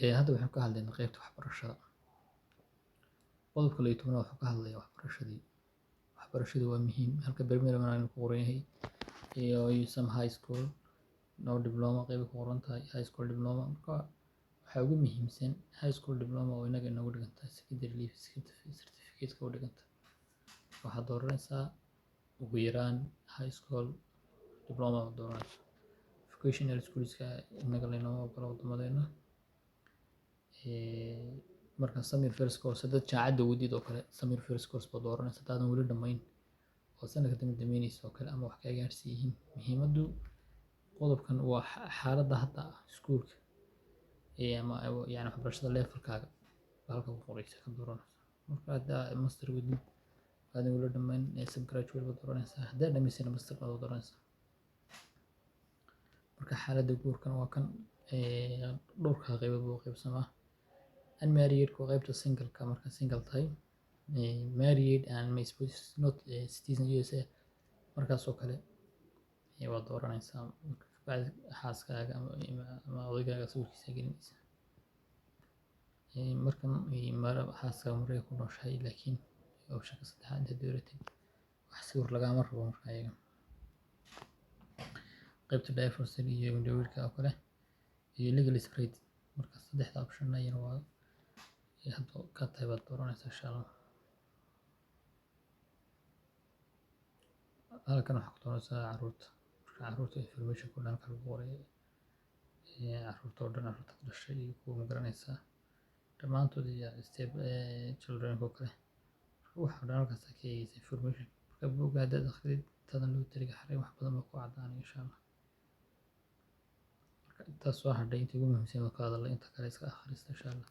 hadda waxaan ka hadlaynaa qaybta waxbarashada. Qodobka 12 wuxuu ka hadlayaa waxbarashadii. Waxbarashadu waa muhiim. Halka primary ku qoran yahay iyo some high school no diploma qayb ku qoran tahay high school diploma. Marka waxa ugu muhiimsan high school diploma oo inaga inagu dhigantahay secondary level certificate ka u dhigantahay. Waxaad dooranaysaa ugu yaraan high school diploma dooranaysaa. Vocational schools-ka inaga laynoo ogolo wadamadeena. Marka Samir First Course dad jaacada wadid oo kale Samir First Course baad dooranaysaa hadaadan weli dhammayn oo sanadka dambe dhammaynayso oo kale ama wax ka gaarsiiyin. Muhiimaddu qodobkan waa xaaladda hadda iskuulka ama yani waxbarashada levelkaaga halka ku qoraysa ka dooranaysaa. Marka hadda master wadid hadaadan weli dhammayn subgraduate baad dooranaysaa haddaad dhammaysana master baad dooranaysaa. Marka xaaladda guurkan waa kan dhowrka qaybood buu qaybsamaa. Unmarried waa qaybta single-ka marka single tahay. Married and not citizen USA markaas oo kale waad dooranaysaa xaaskaaga ama odaygaaga sawirkiisa gelinaysa. Markan xaaskaaga markay ku nooshahay laakiin option saddexaad inta dooratid wax sawir lagama rabo marka ayaga. qaybta divorce iyo midowga oo kale iyo legally separated marka saddexda option ayana waa hadda ka tahay baad dooranaysaa insha Allah. halkan waxaa ku dooranaysaa caruurta information ku dhan kala qoray caruurta oo dhan caruurta dhashay iyo kuwa magaranaysaa dhammaantood iyo step children oo kale waxa dhan halkaas ka eegaysa information marka buugga hadda akhrid tadan loo tiriga xaray wax badan oo ku cadaan insha Allah. intaas waa hadhay inta ugu muhiimsan oo ka hadalay inta kale iska akhrista insha Allah.